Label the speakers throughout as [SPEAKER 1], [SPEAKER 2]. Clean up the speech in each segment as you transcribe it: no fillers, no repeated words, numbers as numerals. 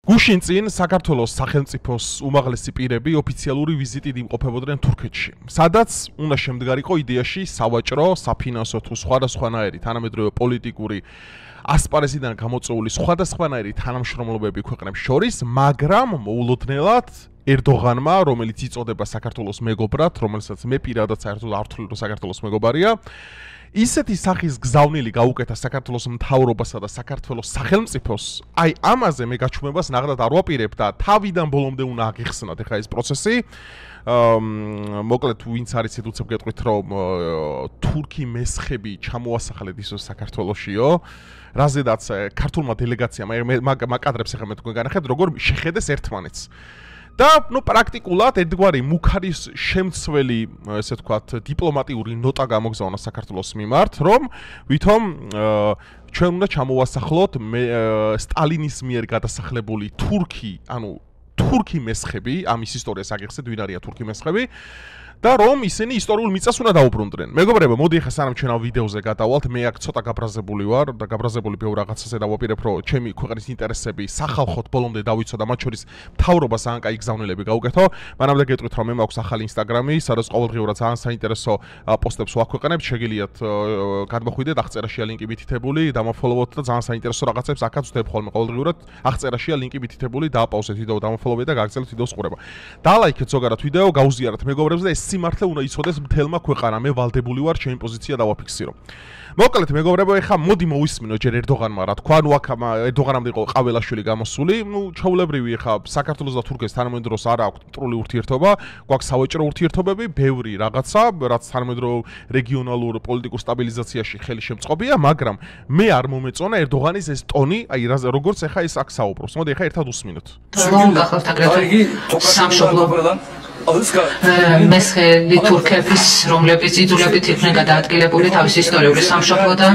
[SPEAKER 1] გუშინ წინ საქართველოს სახელმწიფოს უმაღლესი პირები ოფიციალური ვიზიტით იმყოფებოდნენ თურქეთში, სადაც უნდა შემდგარიყო იდეაში სავაჭრო, საფინანსო თუ სხვადასხვანაირი თანამედროვე პოლიტიკური ასპარეზიდან გამოწვეული სხვადასხვანაირი თანამშრომლობები ქვეყნებს შორის, მაგრამ მოულოდნელად ერდოღანმა, რომელიც იწოდება საქართველოს მეგობრად, რომელსაც მე პირადად საერთოდ არ ვთვლი, რომ საქართველოს მეგობარია, ისეთი სახის გზავნილი გაუკეთა საქართველოს მთავრობასა და საქართველოს სახელმწიფოს, აი ამაზე მე გაჩვენებას ნაღდად არ ვაპირებ და თავიდან ბოლომდე უნდა აღიხსნათ ახლა ეს პროცესი. მოკლედ ვინც არის იცით უცებ გეტყვით რომ თურქი მესხები ჩამოასახლეთ ისო საქართველოსიო, რაზედაც ქართულმა დელეგაციამ მაკადრებს ახლა მე თქვენ განახეთ როგორ შეხედეს ერთმანეთს. და ნუ პრაქტიკულად ერთგვარი მუქარის შემცველი, ესე ვთქვათ, დიპლომატიური ნოტა გამოგზავნა საქართველოს მიმართ, რომ ვითომ ჩვენ უნდა ჩამოვასახლოთ სტალინის მიერ გადასახლებული თურქი, ანუ თურქი მესხები, ამის ისტორიას აგიხსნით, ვინ არიან თურქი მესხები. და რომ ისინი ისტორიულ მიწას უნდა დაუბრუნდნენ. მეგობრებო, მოდი ახლა სანამ ჩვენ ამ ვიდეოზე გადავალთ, მე აქ ცოტა გაბრაზებული ვარ და გაბრაზებული ბევრ რაღაცაზე დავაპირებ, რომ ჩემი ქვეყნის ინტერესები სახალხოდ ბოლომდე დავიცვა და მათ შორის მთავრობას ძალიან კაი გზავნილები გავუკეთო. მანამდე გეტყვით, რომ მე მაქვს ახალი ინსტაგრამი, სადაც ყოველდღიურად ძალიან საინტერესო პოსტებს ვაქვეყნებ, შეგიძლიათ გადმოხვიდეთ, აღწერაშია ლინკი მითითებული, დამაფოლოვოთ და ძალიან საინტერესო რაღაცებს აქაც ვთებ ხოლმე ყოველდღიურად. აღწერაშია ლინკი მითითებული, დააპაუზეთ ვიდეო, დამაფოლოვეთ და გაგრძელოთ ვიდეოს ყურება. დალაიქეთ ზოგადად ვიდეო, გაუზიარეთ მეგობრებს და სიმართლე უნდა იცოდეს მთელმა ქვეყანამ, მე ვალდებული ვარ ჩემი პოზიცია დავაფიქსირო. მოკლედ მეგობრებო, ეხლა მოდი მოვისმინო ჯერ ერდოღანმა რა თქვა, ნუ აქ ერდოღანამდე იყო ყაველაშვილი გამოსული, ნუ ჩაულებრივი ეხლა საქართველოს და თურქეთის თანამედროვე არ აქვს მტრული ურთიერთობა, გვაქვს სავაჭრო ურთიერთობები, ბევრი რაღაცა, რაც თანამედროვე რეგიონალურ პოლიტიკურ სტაბილიზაციაში ხელი შემწყობია, მაგრამ მე არ მომეწონა ერდოღანის ეს ტონი, აი როგორც ეხლა ეს აქ საუბრობს. მოდი ეხლა ერთად უსმინოთ.
[SPEAKER 2] გახლავთ აგრეთვე სამშობლო მესხელი თურქების, რომლებიც იძულებით იყვნენ გადაადგილებული თავის ისტორიული სამშობლოდან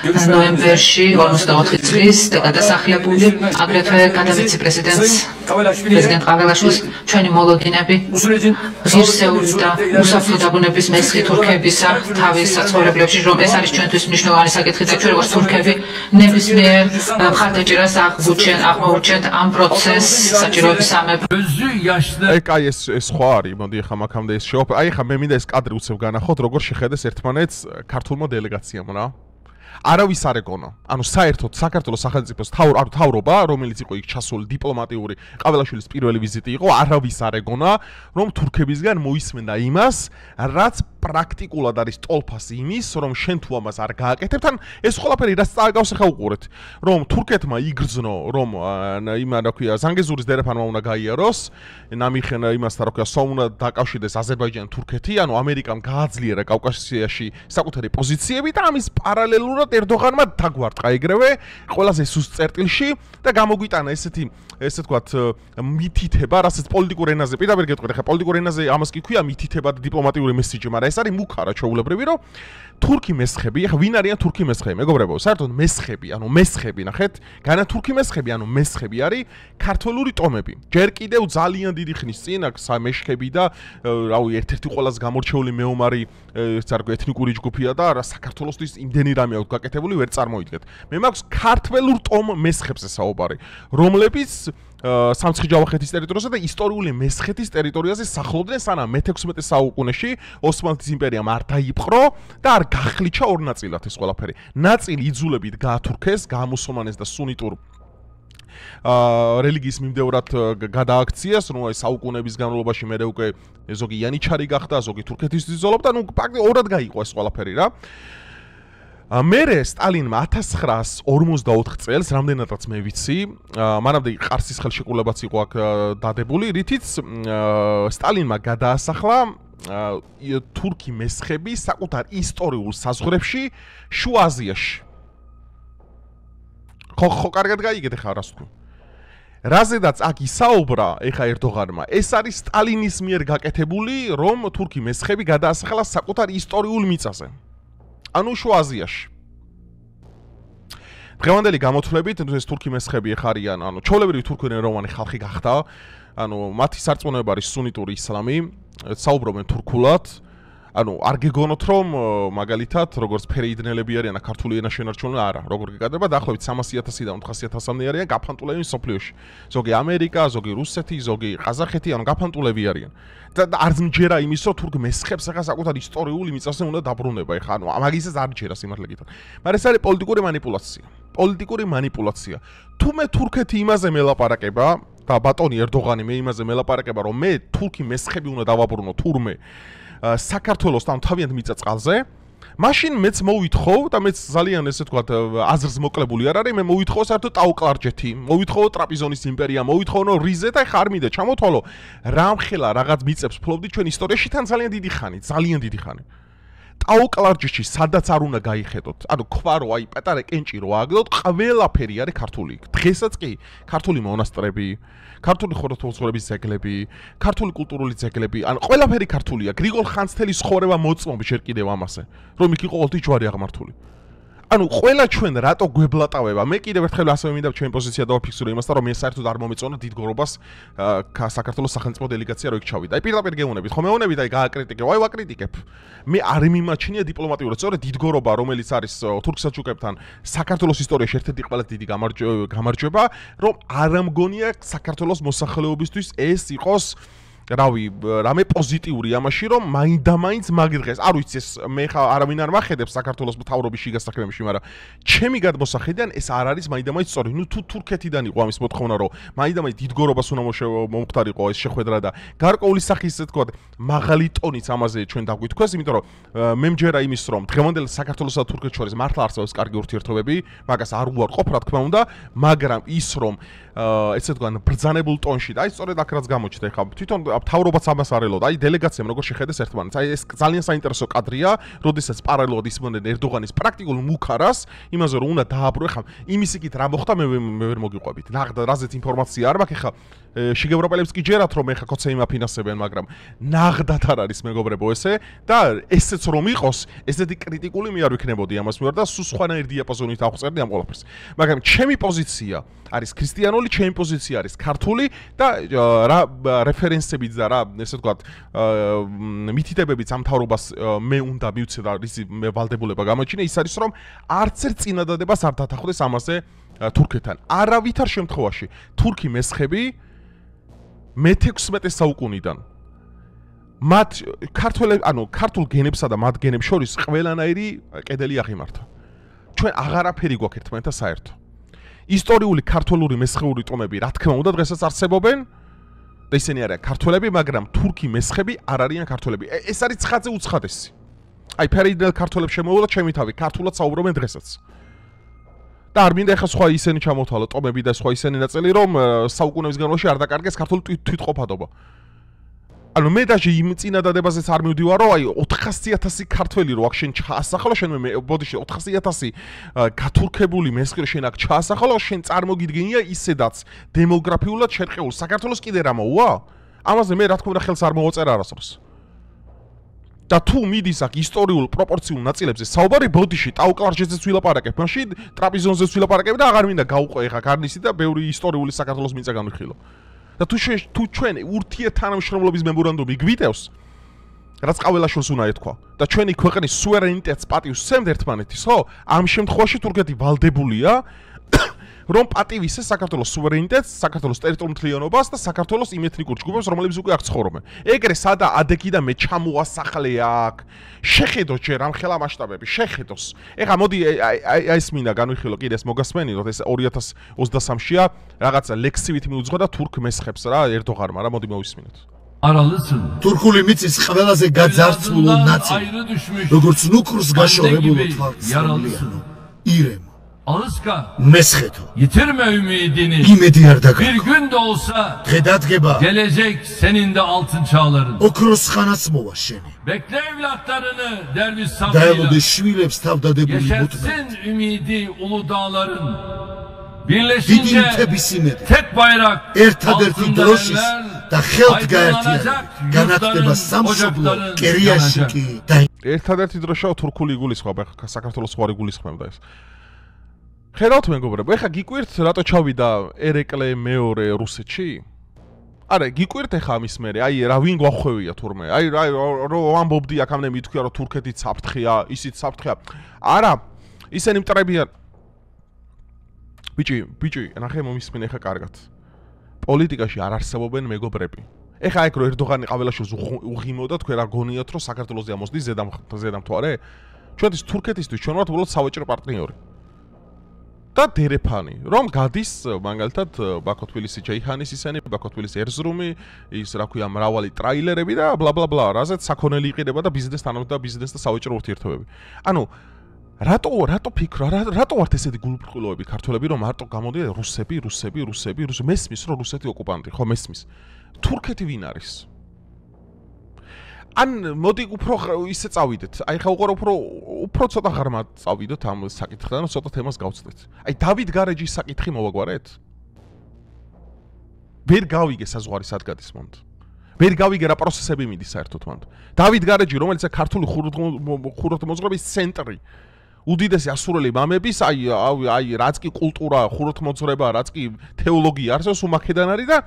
[SPEAKER 2] ნოემბერში 44 წლის გადასახლებული, აგრეთვე გადავიცი პრეზიდენტ ყაველაშვილს ჩვენი მოლოდინები ღირსეული და უსაფრთხო დაბრუნების მესხი თურქებისა თავის საცხოვრებლებში, რომ ეს არის ჩვენთვის მნიშვნელოვანი საკითხი და ჩვენ როგორც თურქები ნებისმიერ მხარდაჭერას აღმოუჩენთ ამ პროცესს საჭიროების სამეფო.
[SPEAKER 1] აი ეს სხვა არის, მოდი ახლა მაგამდე ეს შევაფერმოთ. აი ახლა მე მინდა ეს კადრი უცებ განახოთ, როგორ შეხედეს ერთმანეთს ქართულმა დელეგაციამ რა. არავის არ ეკონა. ანუ საერთოდ საქართველოს სახელმწიფოს თავრობა, რომელიც იყო იქ ჩასული დიპლომატიური ყაველაშვილის პირველი ვიზიტი იყო, არავის არ ეკონა, რომ თურქებისგან მოისმენდა იმას, რაც პრაქტიკულად არის ტოლფასი იმის, რომ შენ თუ ამას არ გააკეთებთ, ან ეს ყველაფერი რაც წააგავს ახლა უყურეთ, რომ თურქეთმა იგრძნო, რომ იმა რა ქვია, ზანგეზურის დერეფანმა უნდა გაიაროს, ნამიხენ იმასთან რა ქვია, უნდა დაკავშირდეს აზერბაიჯანი, თურქეთი, ანუ ამერიკამ გააძლიერა კავკასიაში საკუთარი პოზიციები და ამის პარალელურად ერდოღანმა დაგვარტყა ეგრევე ყველაზე სუსტ წერტილში და გამოგვიტანა ესეთი ესე ვთქვათ მითითება, რასაც პოლიტიკურ ენაზე პირდაპირ გეტყვით, ხა პოლიტიკურ ენაზე ამას კი ქვია მითითება და დიპლომატიური მესიჯი, მაგრამ ეს არის მუქარა ჩაულებრივი, რომ თურქი მესხები, ხა ვინ არიან თურქი მესხები, მეგობრებო, საერთოდ მესხები, ანუ მესხები, ნახეთ, განა თურქი მესხები, ანუ მესხები არის ქართველური ტომები. ჯერ კიდევ ძალიან დიდი ხნის წინ აქ სამეშხები და რავი, ერთ-ერთი ყველაზე გამორჩეული მეომარი ეთნიკური ჯგუფია და საქართველოსთვის იმდენი რამე აქვს გაკეთებული, ვერ წარმოიდგეთ. მე მაქვს ქართველურ ტომ მესხებზე საუბარი, რომლებიც სამცხე-ჯავახეთის ტერიტორიაზე და ისტორიული მესხეთის ტერიტორიაზე სახლობდნენ, სანამ მე-16 საუკუნეში ოსმალეთის იმპერიამ არ დაიპყრო და არ გახლიჩა ორ ნაწილად ეს ყველაფერი. ნაწილი იძულებით გაათურქეს, გაამუსულმანეს და სუნიტურ რელიგიის მიმდევრად გადააქციეს, რომ აი საუკუნეების განმავლობაში მე უკვე ზოგი იანიჩარი გახდა, ზოგი თურქეთის ძოლობდა, ნუ პრაქტიკულად ორად გაიყო ეს ყველაფერი რა. მერე სტალინმა 1944 წელს, რამდენადაც მე ვიცი, მანამდე ყარსის ხელშეკრულებაც იყო აქ დადებული, რითიც სტალინმა გადაასახლა თურქი მესხები საკუთარ ისტორიულ საზღვრებში შუა აზიაში. ხო, კარგად გაიგეთ ახლა რას თქვი. რაზედაც აქ ისაუბრა ეხა ერდოღანმა, ეს არის სტალინის მიერ გაკეთებული, რომ თურქი მესხები გადაასახლა საკუთარ ისტორიულ მიწაზე. ანუ შუა აზიაში. დღევანდელი გამოთვლებით ეს თურქი მესხები ხარიან, ანუ ჩაოლებრივი თურქენოვანი ხალხი გახდა, ანუ მათი სარწმუნოება არის სუნიტური ისლამი, საუბრობენ თურქულად. ანუ არ გეგონოთ რომ მაგალითად როგორც ფერეიდნელები არიან ქართული ენა შენარჩუნებული არა როგორ გეკადრება დაახლოებით 300,000-დან 400,000-მდე არიან გაფანტულები სოფლიოში ზოგი ამერიკა ზოგი რუსეთი ზოგი ყაზახეთი ანუ გაფანტულები არიან და არ მჯერა იმის რომ თურქ მესხებს ახლა საკუთარ ისტორიული მიწაზე უნდა დაბრუნება ახლა ანუ მაგისაც არ ჯერა სიმართლე გითხრათ მაგრამ ეს არის პოლიტიკური მანიპულაცია თუ მე თურქეთი იმაზე მელაპარაკება და ბატონი ერდოღანი მე იმაზე მელაპარაკება რომ მე თურქი მესხები უნდა დავაბრუნო თურმე საქართველოსთან თავიანთ მიწა-წყალზე მაშინ მეც მოვითხოვ და მეც ძალიან ესე თქვა აზრს მოკლებული არ არის მე მოვითხოვ საერთოდ ტაუკლარჯეთი მოვითხოვ ტრაპიზონის იმპერია მოვითხოვ რიზე და ხარ მინდა ჩამოთვალო რამხელა რაღაც მიწებს ფლობდი ჩვენ ისტორიაში თან ძალიან დიდი ხანი ტაუკლარჯეთში სადაც არ უნდა გაიხედოთ ანუ ქვარო აი პატარა კენჭი რო ააგდოთ ყველაფერი არის ქართული დღესაც კი ქართული მონასტრები ქართული ხოროთმოძღვრების ძეგლები ქართული კულტურული ძეგლები ან ყველაფერი ქართულია გრიგოლ ხანძთელის ცხოვრება მოწმობ ჯერ კიდევ ამასე რომ იქ იყო ყოველთვის ჯვარი აღმართული ანუ ყველა ჩვენ რატო გვებლატავება მე კიდევ ერთხელ ასევე მინდა ჩემი პოზიცია დავაფიქსირო იმასთან რომ მე საერთოდ არ მომეწონა დიდ გორობას საქართველოს სახელმწიფო დელეგაცია რო იქ ჩავიდა აი პირდაპირ გეუბნებით ხო მეუბნებით აი გააკრიტიკებ აი ვაკრიტიკებ მე არ მიმაჩნია დიპლომატიურად სწორედ დიდ გორობა რომელიც არის თურქ სელჩუკებთან საქართველოს ისტორიაში ერთ-ერთი ყველაზე დიდი გამარჯვება რომ არ ამგონია საქართველოს მოსახლეობისთვის ეს იყოს რავი რამე პოზიტიური ამაში რომ მაინდამაინც მაგდღეს არ ვიცი ეს მე ხა არავინ არ მახედებს საქართველოს მთავრობის შიგასახლებებში მაგრამ ჩემი გადმოსახედიდან ეს არ არის მაინდამაინც სწორი ნუ თუ თურქეთიდან იყო ამის მოთხოვნა რომ მაინდამაინც დიდგორობას უნდა მომხდარიყო ეს შეხვედრა და გარკვეული სახის ესე თქვა მაღალი ტონიც ამაზე ჩვენ დაგვითქვეს იმიტომ რომ მე მჯერა იმის რომ დღევანდელ საქართველოსა და თურქეთს შორის მართლა არსებობს კარგი ურთიერთობები მაგას არ უარყოფ რა თქმა უნდა მაგრამ ის რომ ესე თქვა ბრძანებულ ტონში და აი სწორედ აქ რაც გამოჩნდა ხა თვითონ თავრობაც ამას არ ელოდა. აი დელეგაციამ როგორ შეხედეს ერთმანეთს. აი ეს ძალიან საინტერესო კადრია, როდესაც პარალელურად ისმოდნენ ერდოღანის პრაქტიკულ მუქარას, იმაზე რომ უნდა დააბრუნო. ხა იმის იქით რა მოხდა მე ვერ მოგიყვებით. რაზეც ინფორმაცია არ მაქვს ხა შიგევროპელებს კი ჯერათ რომ ეხა კოცე იმაფინანსებენ, მაგრამ ნაღდათ არ არის მეგობრებო ესე და ესეც რომ იყოს, ესეთი კრიტიკული მე არ ვიქნებოდი ამას მიერ და სულ სხვანაირ დიაპაზონით ავწერდი ამ ყველაფერს. მაგრამ ჩემი პოზიცია არის ქრისტიანული, ჩემი პოზიცია არის ქართული და რა რეფერენსებიც და რა ესე ვთქვათ მითითებებიც ამ თავრობას მე უნდა მივცე და ისი მე ვალდებულება გამოჩინე ის არის რომ არც ერთ წინადადებას არ დათანხმდეს ამაზე თურქეთთან. არავითარ შემთხვევაში თურქი მესხები მე-16 საუკუნიდან მათ ქართულ გენებსა და მათ გენებს შორის ყველანაირი კედელი აღიმართა. ჩვენ აღარაფერი გვაქვს ერთმანეთთან საერთო. ისტორიული ქართული მესხეული ტომები რა თქმა უნდა დღესაც არსებობენ და ისინი არიან ქართველები, მაგრამ თურქი მესხები არ არიან ქართველები. ეს არის ცხადზე უცხადესი. აი ფერეიდნელ ქართველებს შემოუვლა ჩემი თავი, ქართულად საუბრობენ დღესაც. და არ მინდა ეხა სხვა ისენი ჩამოთვალო ტომები და სხვა ისენი ნაწილი რომ საუკუნეების განმავლობაში არ დაკარგეს ქართული თვითყოფადობა. ანუ მე დაჟე იმ წინადადებაზეც არ მივდივარ რომ აი 400,000 ქართველი რო აქ შენ ჩაასახალო შენ მე ბოდიში 400,000 გათურქებული მესხი რო შენ აქ ჩაასახალო შენ წარმოგიდგენია ისედაც დემოგრაფიულად შერყეულ საქართველოს კიდე რა მოუვა? ამაზე მე რა თქმა უნდა ხელს არ მოვაწერა არასდროს. და თუ მიდის აქ ისტორიულ პროპორციულ ნაწილებზე საუბარი ბოდიში ტაუკლარჯეთზეც ვილაპარაკებ, მაშინ ტრაპიზონზეც ვილაპარაკებ და აღარ მინდა გავუყვე ხა გარნისი და ბევრი ისტორიული საქართველოს მიწა განვიხილო. და თუ ჩვენ ურთიერთთანამშრომლობის მემორანდუმი გვიდევს, რაც ყაველაშვილს უნდა ეთქვა და ჩვენი ქვეყნის სუვერენიტეტს პატივს სცემთ ერთმანეთის, ხო? ამ შემთხვევაში თურქეთი ვალდებულია რომ პატივისცეს საქართველოს სუვერენიტეტს, საქართველოს ტერიტორიულობას და საქართველოს იმ ეთნიკურ ჯგუფებს, რომლებიც უკვე აქ ცხოვრობენ. ეგრე სადა ადექი და მე ჩამოასახლე აქ. შეხედოთ ჯერ ამ ხელა მასშტაბები, შეხედოს. ეხლა მოდი ეს მინდა განვიხილო კიდე ეს მოგასმენინოთ, ეს 2023-შია რაღაცა ლექსივით მიუძღვა და თურქ მესხებს რა ერდოღანმა რა მოდი მოვისმინოთ.
[SPEAKER 3] არალსın.
[SPEAKER 4] თურქული მიწის ყველაზე გაძარცვულ ნაწილი, როგორც ნუქრს გაშორებულო
[SPEAKER 3] yaralısın.
[SPEAKER 4] ირემ
[SPEAKER 3] Alışka.
[SPEAKER 4] მესხეთო.
[SPEAKER 3] Yitirme ümidini.
[SPEAKER 4] იმედი არ
[SPEAKER 3] Bir
[SPEAKER 4] დაგა.
[SPEAKER 3] gün de olsa
[SPEAKER 4] დღედადგება
[SPEAKER 3] gelecek senin de altın çağların.
[SPEAKER 4] ოქროს ხანაც მოვა შენი.
[SPEAKER 3] Bekle evlatlarını derviş
[SPEAKER 4] და
[SPEAKER 3] sabrıyla.
[SPEAKER 4] ელოდეს შვილებს თავდადებული მუდმივ.
[SPEAKER 3] Yeşersin ümidi ulu dağların.
[SPEAKER 4] დიდი
[SPEAKER 3] Birleşince
[SPEAKER 4] მთების იმედი.
[SPEAKER 3] tek bayrak
[SPEAKER 4] ერთადერთი
[SPEAKER 3] altında
[SPEAKER 4] დროშის
[SPEAKER 3] eller,
[SPEAKER 4] და ხელთ გაერთიანება
[SPEAKER 3] aydınlanacak
[SPEAKER 4] განათლება
[SPEAKER 3] yurtların,
[SPEAKER 4] სამშობლო
[SPEAKER 3] ocakların
[SPEAKER 4] კერიაში
[SPEAKER 3] yanacak.
[SPEAKER 4] კი და
[SPEAKER 1] ერთადერთი დროშაა თურქული იგულისხმება, ეხა საქართველოს სხვა იგულისხმებდა ეს. ხედავთ მეგობრებო, ეხა გიკვირთ რატო ჩავიდა ერეკლე მეორე რუსეთში? არა, გიკვირთ ახლა ამის მერე, აი რა ვინ გვახვევია თურმე. აი რო ამბობდი აქამდე მithქვია რომ თურქეთიც საფრთხეა, ისიც საფრთხეა. არა, ისინი მტრებიან. ბიჭი, ნახე მომისმენ ახლა კარგად. პოლიტიკაში არ არსებობენ მეგობრები. ეხა ეგ რო ერდოღანი ყაველაშვილს უღიმოდა თქვენ რა გონიათ რომ საქართველოს ამოსდის ზედამთვარე? ჩვენთვის თურქეთისთვის ჩვენ ვართ უბრალოდ სავაჭრო პარტნიორი. და დერეფანი, რომ გადის მაგალითად ბაქო-თბილისი ჯეიჰანის ისენი, ბაქო-თბილისი ერზრუმი, ის რა ქვია მრავალი ტრაილერები და ბლა ბლა ბლა, რაზეც საქონელი იყიდება და ბიზნესთან და ბიზნეს და სავაჭრო ურთიერთობები. ანუ რატო ფიქრობ, რატო ვართ ესეთი გულბრწყილოები ქართველები, რომ მარტო გამოდიან რუსები, მესმის რომ რუსეთი ოკუპანტი, ხო მესმის. თურქეთი ვინ არის? ან მოდი უფრო ისე წავიდეთ. აი ხა უფრო ცოტა ღრმა წავიდოთ ამ საკითხთან, ცოტა თემას გავცდეთ. აი დავით გარეჯის საკითხი მოვაგვარეთ? ვერ გავიგე საზღვარი სად გადის მომთ. ვერ გავიგე რა პროცესები მიდის საერთოდ მომთ. დავით გარეჯი, რომელიც ქართული ხუროთმოძღვრების ცენტრი, უდიდესი ასურელი მამების, აი რაც კი კულტურა, ხუროთმოძღვრება, რაც კი თეოლოგია არსებობს უმაქედან არის და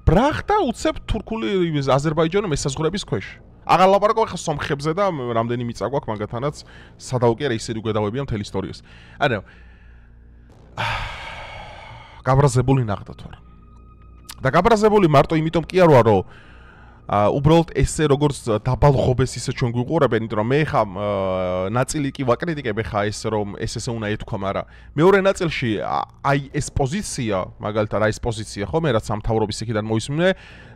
[SPEAKER 1] ბრახტა უცებ თურქული აზერბაიჯანი მესაზღვრების ქვეშ. აღარ ლაპარაკობ ახლა სომხებზე და რამდენი მიწა გვაქვს მაგათანაც სადაუკერე ისეთი უგედავებია მთელ ისტორიას. არა. გაბრაზებული ნახდათ ვარ. და გაბრაზებული მარტო იმიტომ კი არ ვარ, რომ უბრალოდ ესე როგორც დაბალღობეს ისე ჩვენ გვიყურებენ, იმიტომ რომ მე ხა ნაწილი კი ვაკრიტიკებ ხა ეს რომ ესე უნდა ეთქვა, მაგრამ მეორე ნაწილში აი ეს პოზიცია, მაგალითად აი ეს პოზიცია ხო მე რაც სამთავრობის იქიდან მოისმინე,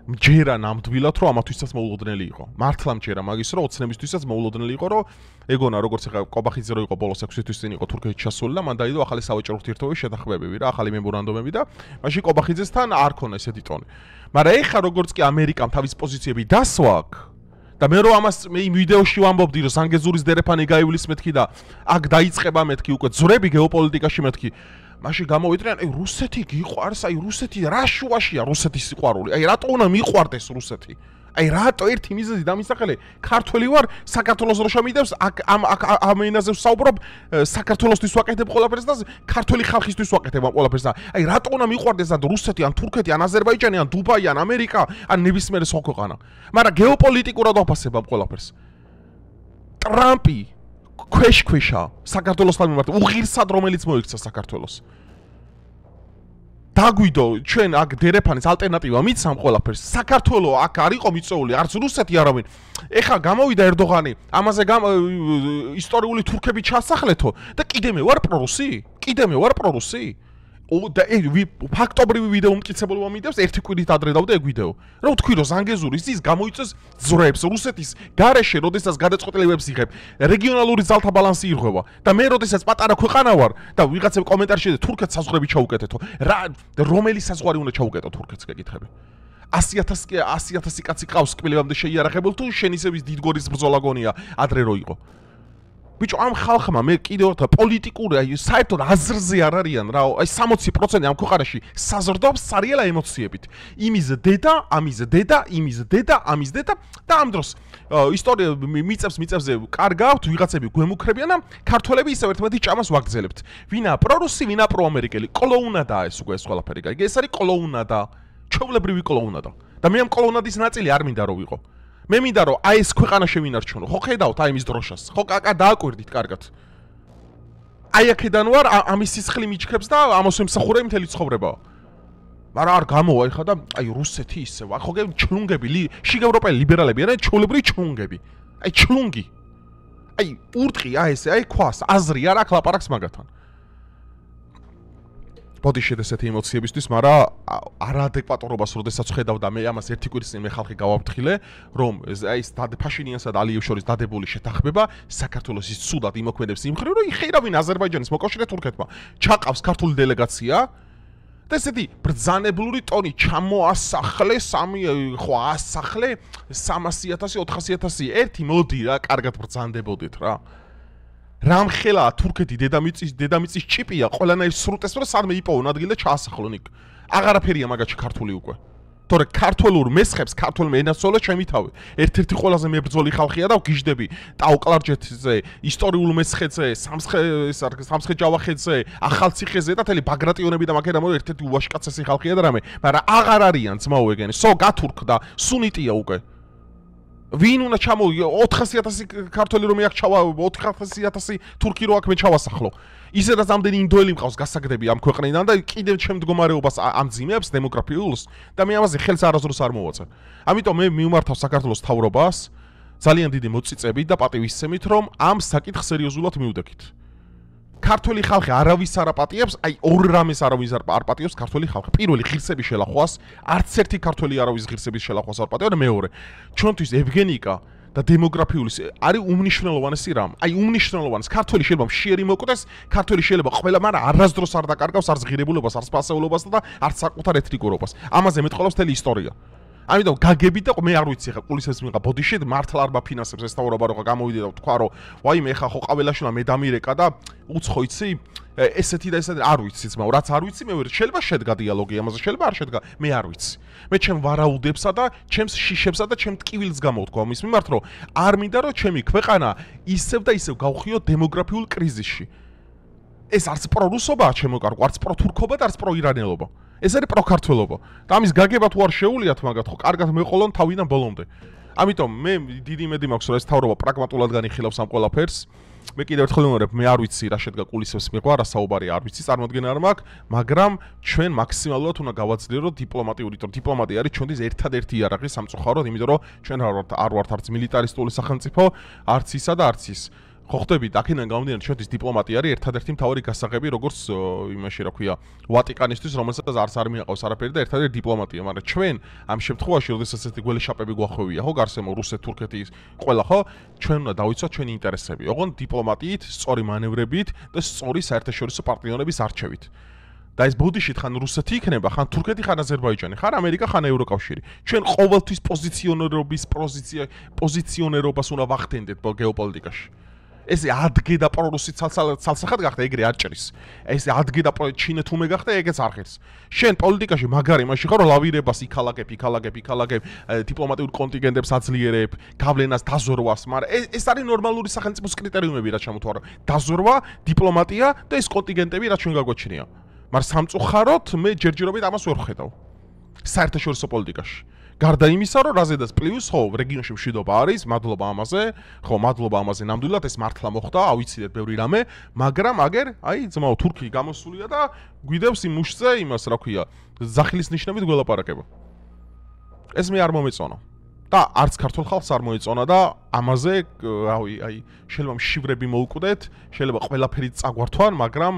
[SPEAKER 1] მჯერა ნამდვილად რომ ამათვისაც მოულოდნელი იყო. მართლა მჯერა მაგის რომ ოცნებისთვისაც მოულოდნელი იყო, რომ ეგონა როგორც ხა ყობახიძე რო იყო ბოლოს 6 თვის წინ იყო თურქეთში ჩასული და მან დაიდო ახალი სავაჭრო ურთიერთობების შეთანხმებები რა, ახალი მემორანდუმები და მაშინ ყობახიძესთან არ ქონა ესეთი ტონი. მაგრამ ეხა როგორც კი ამერიკამ თავის პოზიციები დასვა აქ და მე რომ ამას მე იმ ვიდეოში ვამბობდი რომ სანგეზურის დერეფანი გაივლის მეთქი და აქ დაიწყება მეთქი უკვე ძრები გეოპოლიტიკაში მეთქი მაშინ გამოვიდნენ აი რუსეთი გიყვარს აი რუსეთი რა შუაშია რუსეთის სიყვარული აი რატო უნდა მიყვარდეს რუსეთი აი რატო ერთი მიზეზი დამისახელე ქართველი ვარ საქართველოს რო შემიდევს ამ ენაზე ვსაუბრობ საქართველოსთვის ვაკეთებ ყველაფერს და ქართველი ხალხისთვის ვაკეთებ ამ ყველაფერს და აი რატო უნდა მიყვარდეს და რუსეთი ან თურქეთი ან აზერბაიჯანი ან დუბაი ან ამერიკა ან ნებისმიერი სხვა ქვეყანა მაგრამ გეოპოლიტიკურად ვაფასებ ამ ყველაფერს ტრამპი ქვეშა საქართველოსთან მიმართ უღირსად რომელიც მოიქცა საქართველოს დაგვიდო ჩვენ აქ დერეფანის ალტერნატივა მიცამ ყველაფერს საქართველო აქ არ იყო მიწეული არც რუსეთი არავინ ეხა გამოვიდა ერდოღანი ამაზე ისტორიული თურქები ჩასახლეთო და კიდე მე ვარ პრორუსი და ფაქტობრივი ვიდეო მტკიცებულობა მიდევს ერთი კვირით ადრე დავდე ეგ ვიდეო რომ თქვი რომ ზანგეზურის ის გამოიწვევს ძრებს რუსეთის გარეშე როდესაც გადაწყვეტილებებს იღებ რეგიონალური ძალთა ბალანსი ირღვევა და მე როდესაც პატარა ქვეყანა ვარ და ვიღაცებ კომენტარში თურქეთს საზღვრები ჩაუკეთეთო რა რომელი საზღვარი უნდა ჩაუკეთო თურქეთს გეკითხები 100,000 კაცი ყავს კბილებამდე შეიარაღებულ თუ შენ ისევის დიდგორის ბრძოლა გონია ადრე რო იყო ბიჭო ამ ხალხმა მე კიდევ პოლიტიკური აი საერთოდ აზრზე არ არიან რა აი 60% ამ ქვეყანაში საზრდოობს სარიალა ემოციებით იმის დედა ამის დედა და ამ დროს ისტორია მიწებზე კარგავთ ვიღაცები გვემუქრებიან და ქართველები ისევ ერთმანეთის ჭამას ვაგრძელებთ ვინა პრორუსი ვინა პროამერიკელი კლოუნადაა ეს უკვე ეს ყველაფერი გაიგე ეს არის კლოუნადა ჩვეულებრივი კლოუნადა და მე ამ კლოუნადის ნაწილი არ მინდა რომ ვიყო მე მინდა რომ აი ეს ქვეყანა შევინარჩუნო ხო ხედავთ აი იმის დროშას ხო კაკა დააკვირდით კარგად აი აქედან ვარ ამის სისხლი მიჩქებს და ამას ვემსახურებ მთელი ცხოვრება მაგრამ არ გამოვა ეხა და აი რუსეთი ისე ხო გე ჩლუნგები შიგევროპელი ლიბერალები არიან ჩულებრი ჩლუნგები აი ჩლუნგი აი ურტყი აი ესე აი ქვას აზრი არ აქვს ლაპარაკს მაგათთან ბოდიშეთ ესეთი ემოციებისთვის, მაგრამ არაადეკვატურობას როდესაც ხედავ და მე ამას ერთი კვირის წინ მე ხალხი გავაფრთხილე, რომ აი ეს ფაშინიანსა და ალიევ შორის დადებული შეთანხმება საქართველოს ის ცუდად იმოქმედებს იმ ხრივ, რომ იხეირავინ აზერბაიჯანის მოკავშირე თურქეთმა. ჩაყავს ქართული დელეგაცია და ესეთი ბრძანებლური ტონი ჩამოასახლე 300,000, 400,000, ერთი მოდი რა, კარგად ბრძანდებოდეთ რა. რამხელა თურქეთი დედამიწის ჩიპია ყველანაირ სრუტეს რომ სადმე იპოვონ ადგილი და ჩაასახლონ იქ აღარაფერია მაგაჩი ქართული უკვე თორე ქართველურ მესხებს ქართველ ენასწორა ჩემი თავი. ერთ-ერთი ყველაზე მებრძოლი ხალხია და ვგიჟდები ტაო-კლარჯეთზე, ისტორიულ მესხეთზე, სამცხე ჯავახეთზე, ახალციხეზე და თელი ბაგრატიონები და მაგერამო ერთ-ერთი უაშკაცესი ხალხია და რამე, მაგრამ აღარ არიან ძმაო ეგენი. სო გათურქდა, სუნიტია უკვე. ვინ უნდა ჩამოვიგე 400.000 ქართველი რომ აქ ჩავა 400.000 თურქი რო აქ მე ჩავასახლო. ისედაც ამდენი ინდოელი მყავს გასაგდები ამ ქვეყნიდან და კიდევ ჩემ მდგომარეობას ამძიმებს დემოგრაფიულს და მე ამაზე ხელს არასდროს არ მოვაწერ. ამიტომ მე მიმართავ საქართველოს მთავრობას ძალიან დიდი მოწიწებით და პატივისცემით რომ ამ საკითხს სერიოზულად მივდექით. ქართველი ხალხი არავის არ აპატიებს, აი ორ რამეს არავის არ პატიებს ქართველი ხალხი. პირველი ღირსების შელახვას, არც ერთი ქართველი არავის ღირსების შელახვას არ პატიებს და მეორე, ჩვენთვის ევგენიკა და დემოგრაფიული არის უმნიშვნელოვანესი რამ. აი უმნიშვნელოვანეს ქართველი შეიძლება მშიერი მოკვდეს, ქართველი შეიძლება ყველა, მაგრამ არასდროს არ დაკარგავს არც ღირებულებას, არც ფასეულობას და არც საკუთარ ეთნიკურობას. ამაზე მეტყოლობს მთელი ისტორია. ამიტომ გაგებით და მე არ ვიცი ხა პულისებს მიღა ბოდიში მართლა არ ბაფინანსებს ეს თავრობა რო გამოვიდე და თქვა რომ ვაიმე ხა ხო ყაველაშვილა მე დამირეკა და უცხო იცი ესეთი და ესეთი არ ვიცი ძმაო რაც არ ვიცი მე ვერ შეიძლება შედგა დიალოგი ამაზე შეიძლება არ შედგა მე არ ვიცი მე ჩემ ვარაუდებსა და ჩემს შიშებსა და ჩემ ტკივილს გამოვთქვა მის მიმართ რომ არ მინდა რომ ჩემი ქვეყანა ისევ და ისევ გავხიო დემოგრაფიულ კრიზისში ეს არც პრორუსობაა ჩემო კარგო არც პროთურქობა და არც პროირანელობა ეს არის პროქართველობა და ამის გაგება თუ არ შეუულიათ მაგათ ხო კარგად მეყოლონ თავიდან ბოლომდე ამიტომ მე დიდი იმედი მაქვს რომ ეს თავრობა პრაგმატულად განიხილავს ამ ყველაფერს მე კიდევ ერთხელ ვიმეორებ მე არ ვიცი რა შედგა კულისებს მიყვა რა საუბარი არ ვიცი წარმოადგენა არ მაქვს მაგრამ ჩვენ მაქსიმალურად უნდა გავაძლიეროთ დიპლომატიური თორე დიპლომატია არის ჩვენთვის ერთადერთი იარაღი სამწუხაროდ იმიტომ რომ ჩვენ არ ვართ არც მილიტარისტული სახელმწიფო არც ისა და არც ის ხო ხდებით აქედან გამომდინარე ჩვენთვის დიპლომატია არის ერთადერთი მთავარი გასაღები როგორც იმაში რა ქვია ვატიკანისთვის რომელსაც არც არ მიაყავს არაფერი და ერთადერთი დიპლომატია მაგრამ ჩვენ ამ შემთხვევაში როდესაც ესეთი გველეშაპები გვახვევია ხო გარსემო რუსეთ თურქეთის ყველა ხო ჩვენ უნდა დავიცვათ ჩვენი ინტერესები ოღონდ დიპლომატიით სწორი მანევრებით და სწორი საერთაშორისო პარტნიორების არჩევით და ეს ბოდიში ხან რუსეთი იქნება, ხან თურქეთი, ხან აზერბაიჯანი, ხან ამერიკა, ხან ევროკავშირი. ჩვენ ყოველთვის პოზიციონერობას უნდა ვახდენდეთ გეოპოლიტიკაში. ეს ადგე და პრორუსი ცალსახად გახდა ეგრე აჭრის. ეს ადგე და ჩინეთ უმე გახდა ეგეც არ ხერს. შენ პოლიტიკაში მაგარი მაშინ ხარ რომ ლავირებას იქალაგებ, დიპლომატიურ კონტინგენტებს აძლიერებ, გავლენას დაზორვას, მაგრამ ეს არის ნორმალური სახელმწიფოს კრიტერიუმები რაც შემოთვალა. დაზორვა, დიპლომატია და ეს კონტინგენტები რაც ჩვენ გაგვაჩნია. მაგრამ სამწუხაროდ მე ჯერჯერობით ამას ვერ ვხედავ. საერთაშორისო პოლიტიკაში. გარდა იმისა, რომ რაზედაც პლუს ხო რეგიონში მშვიდობა არის, მადლობა ამაზე, ხო მადლობა ამაზე ნამდვილად ეს მართლა მოხდა, ავიციდეთ ბევრი რამე, მაგრამ აგერ აი ძმაო თურქი გამოსულია და გვიდევს იმ მუშზე იმას რა ქვია, ზახილის ნიშნებით გველაპარაკება. ეს მე არ მომეწონა. და არც ქართულ ხალხს არ მოეწონა და ამაზე რავი აი შეიძლება მშივრები მოუკვდეთ, შეიძლება ყველაფერი წაგვართვან, მაგრამ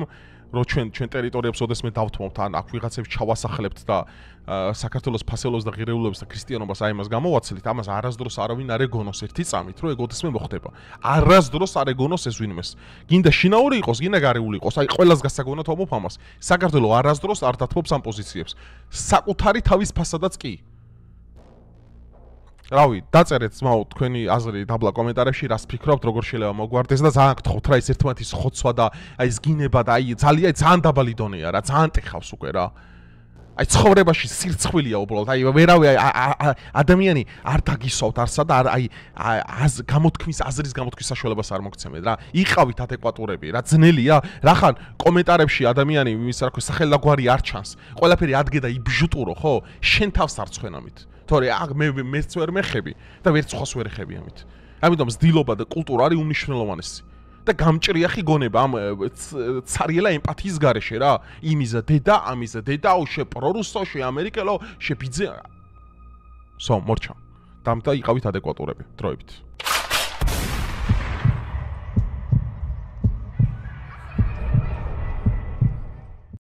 [SPEAKER 1] რომ ჩვენ ტერიტორიებს ოდესმე დავთმობთ ან აქ ვიღაცებს ჩავასახლებთ და საქართველოს ფასეულობს და ღირეულობს და ქრისტიანობას აი მას გამოვაცილით ამას არასდროს არავინ არ ეგონოს ერთი წამით რომ ეგ ოდესმე მოხდება არასდროს არ ეგონოს ეს ვინმეს გინდა შინაური იყოს გინდა გარეული იყოს აი ყველას გასაგონოთ ომობ ამას საქართველო არასდროს არ დათმობს ამ პოზიციებს საკუთარი თავის ფასადაც კი რავი დაწერეთ ძმაო თქვენი აზრი დაბლა კომენტარებში რას ფიქრობთ როგორ შეიძლება მოგვარდეს და ძალიან გთხოვთ რა ეს ერთმანეთის ხოცვა და აი ეს გინება და აი ძალიან დაბალი დონეა რა ძალიან ტეხავს უკვე რა აი ცხოვრებაში სირცხვილია უბრალოდ აი ვერავი ადამიანი არ დაგისვავთ არსა და აი გამოთქმის აზრის გამოთქმის საშუალებას არ მოგცემეთ რა იყავით ადეკვატურები რა ძნელია რახან კომენტარებში ადამიანი იმის რა ქვია სახელაგვარი არ ჩანს ყველაფერი ადგე და იბჟუტურო ხო შენ თავს არ ცხენამით თორე მეც ვერ მეხები და ვერც ხოს ვერ ხები ამით. ამიტომ ზდილობა და კულტურა არის უმნიშვნელოვანესი. და გამჭრიახი გონება ამ ცარიელა ემპათიის გარეშე რა. იმიზა დედა, ამიზა დედა, შე პრორუსო, შე ამერიკელო, შე ბიძე. მორჩა. და იყავით ადეკვატურები დროებით.